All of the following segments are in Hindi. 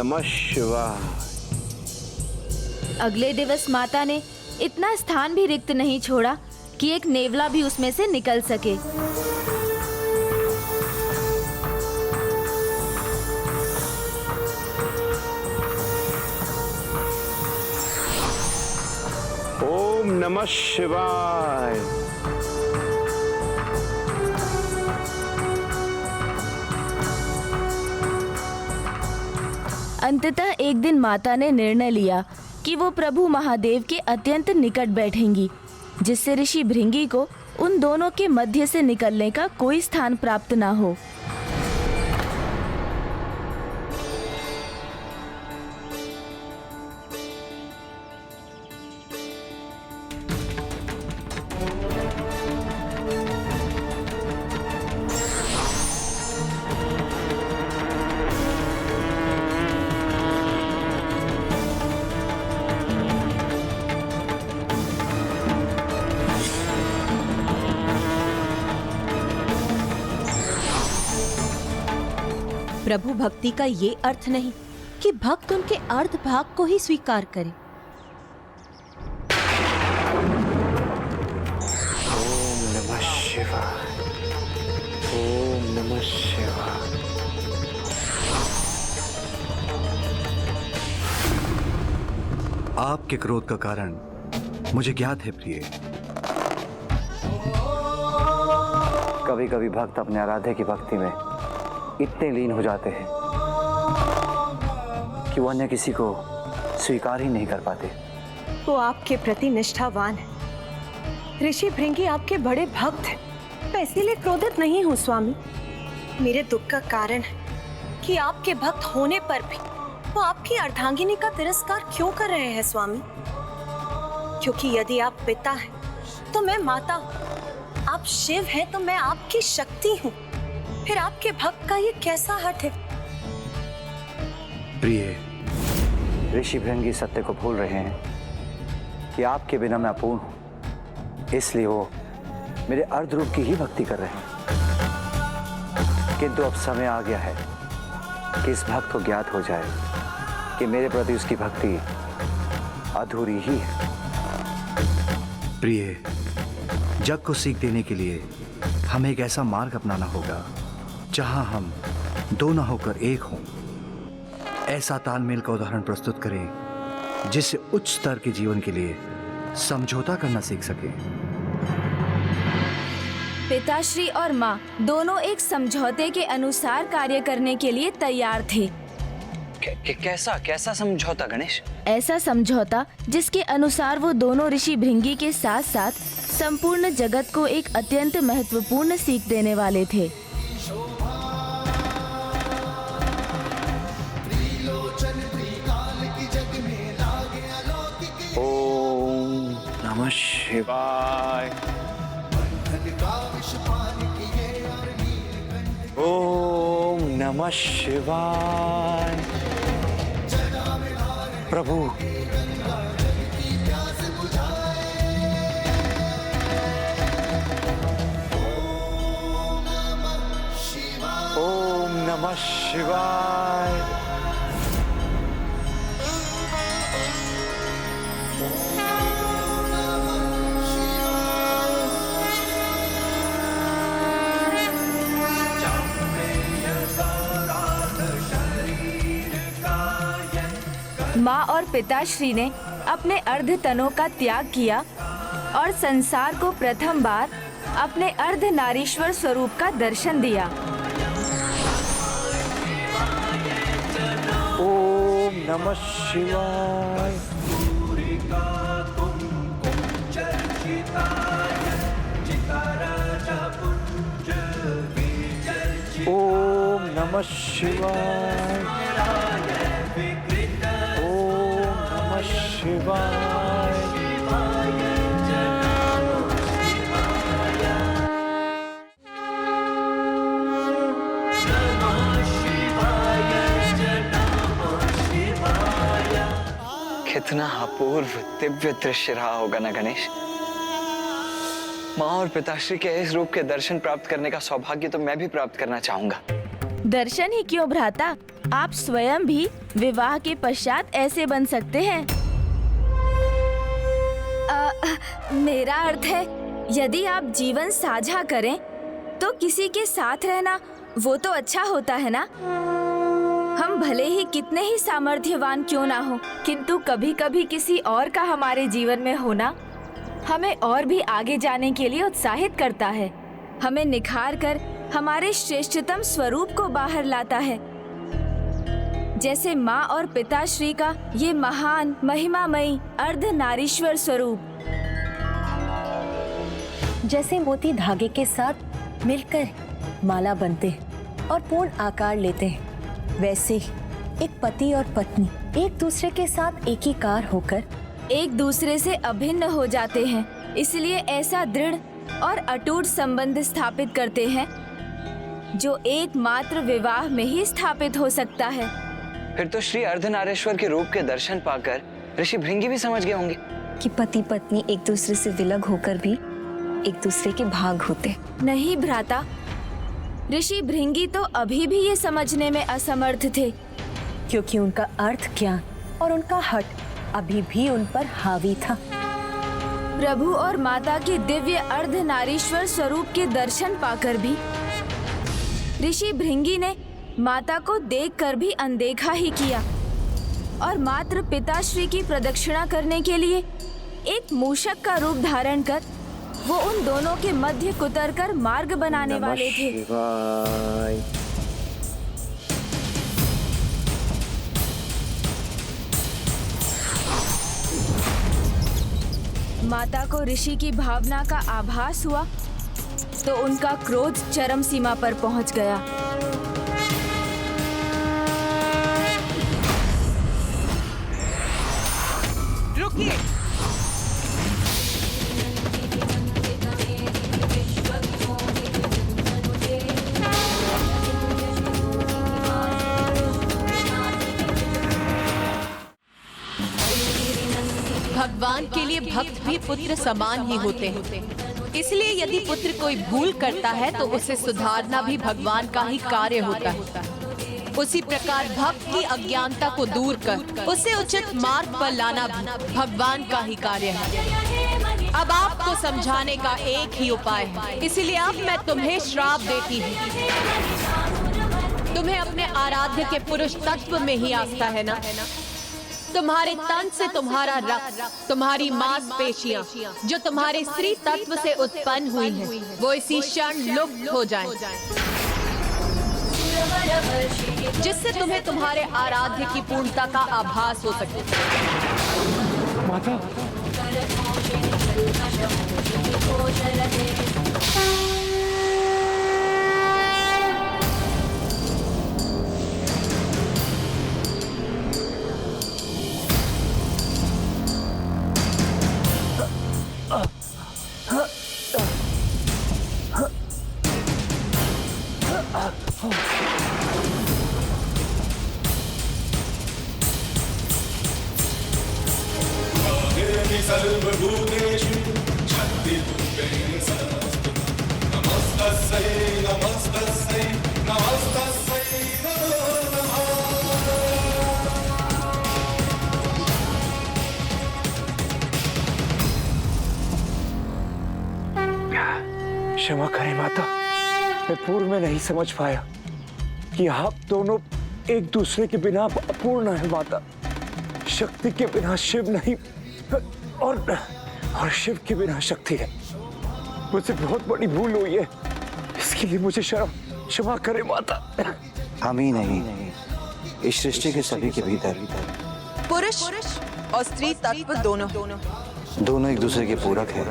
नमः शिवाय। अगले दिवस माता ने इतना स्थान भी रिक्त नहीं छोड़ा कि एक नेवला भी उसमें से निकल सके। ओम नमः शिवाय। अंततः एक दिन माता ने निर्णय लिया कि वो प्रभु महादेव के अत्यंत निकट बैठेंगी, जिससे ऋषि भृंगी को उन दोनों के मध्य से निकलने का कोई स्थान प्राप्त ना हो। प्रभु भक्ति का ये अर्थ नहीं कि भक्त उनके अर्ध भाग को ही स्वीकार करे। ओम नमः शिवाय। ओम नमः शिवाय। आपके क्रोध का कारण मुझे ज्ञात है प्रिय। कभी कभी भक्त अपने आराध्य की भक्ति में इतने लीन हो जाते हैं कि वो अन्य किसी को स्वीकार ही नहीं कर पाते। वो आपके प्रति निष्ठावान है। ऋषि भृंगी आपके बड़े भक्त हैं। मैं इसीलिए क्रोधित नहीं हूँ स्वामी। मेरे दुख का कारण है कि आपके भक्त होने पर भी वो आपकी अर्धांगिनी का तिरस्कार क्यों कर रहे हैं स्वामी? क्योंकि यदि आप पिता हैं तो मैं माता हूँ, आप शिव हैं तो मैं आपकी शक्ति हूँ। फिर आपके भक्त का ये कैसा हठ है? प्रिय, ऋषि भृंगी सत्य को भूल रहे हैं कि आपके बिना मैं अपूर्ण हूं, इसलिए वो मेरे अर्ध रूप की ही भक्ति कर रहे हैं। किंतु अब समय आ गया है कि इस भक्त को ज्ञात हो जाए कि मेरे प्रति उसकी भक्ति अधूरी ही है। प्रिय, जग को सीख देने के लिए हमें एक ऐसा मार्ग अपनाना होगा जहां हम दो न होकर एक हों। ऐसा तालमेल का उदाहरण प्रस्तुत करें जिससे उच्च स्तर के जीवन के लिए समझौता करना सीख सके। पिताश्री और माँ दोनों एक समझौते के अनुसार कार्य करने के लिए तैयार थे। कैसा समझौता गणेश? ऐसा समझौता जिसके अनुसार वो दोनों ऋषि भृंगी के साथ साथ संपूर्ण जगत को एक अत्यंत महत्वपूर्ण सीख देने वाले थे। ओम नमः शिवाय। ओम नमः शिवाय। प्रभु, ओम नमः शिवाय। माँ और पिताश्री ने अपने अर्ध तनों का त्याग किया और संसार को प्रथम बार अपने अर्ध नारीश्वर स्वरूप का दर्शन दिया। ओम नमः शिवाय। ओम नमः शिवाय। ओम नमः शिवाय। कितना अपूर्व दिव्य दृश्य रहा होगा ना गणेश। माँ और पिताश्री के इस रूप के दर्शन प्राप्त करने का सौभाग्य तो मैं भी प्राप्त करना चाहूंगा। दर्शन ही क्यों भ्राता, आप स्वयं भी विवाह के पश्चात ऐसे बन सकते हैं। मेरा अर्थ है, यदि आप जीवन साझा करें तो किसी के साथ रहना वो तो अच्छा होता है ना। हम भले ही कितने ही सामर्थ्यवान क्यों ना हो, किंतु कभी कभी किसी और का हमारे जीवन में होना हमें और भी आगे जाने के लिए उत्साहित करता है, हमें निखार कर हमारे श्रेष्ठतम स्वरूप को बाहर लाता है। जैसे माँ और पिताश्री का ये महान महिमामयी अर्धनारीश्वर स्वरूप। जैसे मोती धागे के साथ मिलकर माला बनते हैं और पूर्ण आकार लेते हैं, वैसे ही एक पति और पत्नी एक दूसरे के साथ एकीकार होकर एक दूसरे से अभिन्न हो जाते हैं। इसलिए ऐसा दृढ़ और अटूट संबंध स्थापित करते हैं जो एकमात्र विवाह में ही स्थापित हो सकता है। फिर तो श्री अर्धनारीश्वर के रूप के दर्शन पाकर ऋषि भृंगी भी समझ गए होंगे कि पति पत्नी एक दूसरे से विलग होकर भी एक दूसरे के भाग होते। नहीं भ्राता, ऋषि भृंगी तो अभी भी ये समझने में असमर्थ थे, क्योंकि उनका अर्थ ज्ञान और उनका हट अभी भी उन पर हावी था। प्रभु और माता के दिव्य अर्धनारीश्वर स्वरूप के दर्शन पाकर भी ऋषि भृंगी ने माता को देखकर भी अनदेखा ही किया और मात्र पिताश्री की प्रदक्षिणा करने के लिए एक मूषक का रूप धारण कर वो उन दोनों के मध्य कुतर कर मार्ग बनाने वाले थे। शिवाय। माता को ऋषि की भावना का आभास हुआ तो उनका क्रोध चरम सीमा पर पहुंच गया। रुकिए। भगवान के लिए भक्त भी पुत्र समान ही होते हैं। इसलिए यदि पुत्र कोई भूल करता है तो उसे सुधारना भी भगवान का ही कार्य होता है। उसी प्रकार भक्त की अज्ञानता को दूर कर उसे उचित मार्ग पर लाना भी भगवान का ही कार्य है। अब आपको समझाने का एक ही उपाय है, इसलिए अब मैं तुम्हें श्राप देती हूँ। तुम्हें अपने आराध्य के पुरुष तत्व में ही आस्था है ना? तुम्हारे तन से तुम्हारा रक्त, तुम्हारी मांसपेशियां जो तुम्हारे स्त्री तत्व से उत्पन्न हुई हैं, वो इसी क्षण लुप्त हो जाएं, जिससे तुम्हें तुम्हारे आराध्य की पूर्णता का आभास हो सके। माता, सर्वभूतेषु शक्तिरूपेण समस्तु नमस्तस्यै नमस्तस्यै नमस्तस्यै नमो नमः। क्षमा करें माता, मैं पूर्व में नहीं समझ पाया कि आप दोनों एक दूसरे के बिना अपूर्ण है माता। शक्ति के बिना शिव नहीं और शिव के बिना शक्ति है। मुझसे बहुत बड़ी भूल हुई है, इसके लिए मुझे क्षमा करें माता। हम ही नहीं, इस सृष्टि के सभी के भीतर पुरुष और स्त्री तत्व दोनों एक दूसरे के पूरक हैं।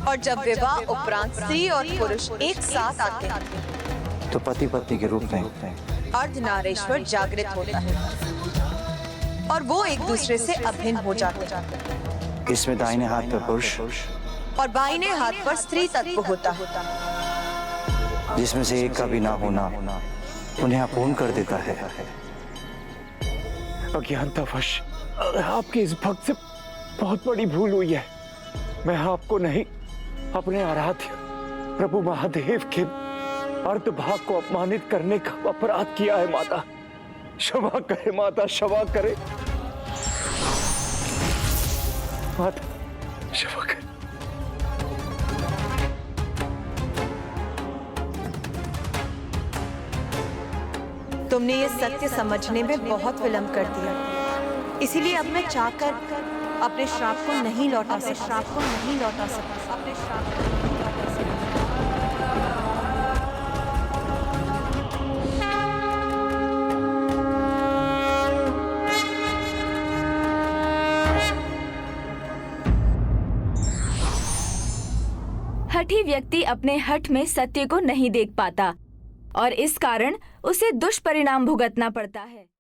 और जब विवाह उपरांत स्त्री और पुरुष एक साथ आते हैं तो पति पत्नी के रूप में अर्धनारीश्वर जागृत होता है और वो एक दूसरे से अभिन्न हो जाते हैं। इसमें दाहिने हाथ पर पुरुष और बाईने हाथ पर स्त्री तत्व होता है, जिसमें से एक का भी ना होना उन्हें अपूर्ण कर देता है। अज्ञानतावश आपके इस भक्त से बहुत बड़ी भूल हुई है। मैं आपको नहीं, अपने आराध्य प्रभु महादेव के अर्धभाग को अपमानित करने का अपराध किया है माता। क्षमा करे माता, क्षमा करे माता, क्षमा करे। तुमने ये सत्य समझने में बहुत विलंब कर दिया, इसीलिए अब मैं चाहकर अपने श्राप को नहीं लौटा सकता, अपने श्राप को नहीं लौटा सकता। हठी व्यक्ति अपने हठ में सत्य को नहीं देख पाता और इस कारण उसे दुष्परिणाम भुगतना पड़ता है।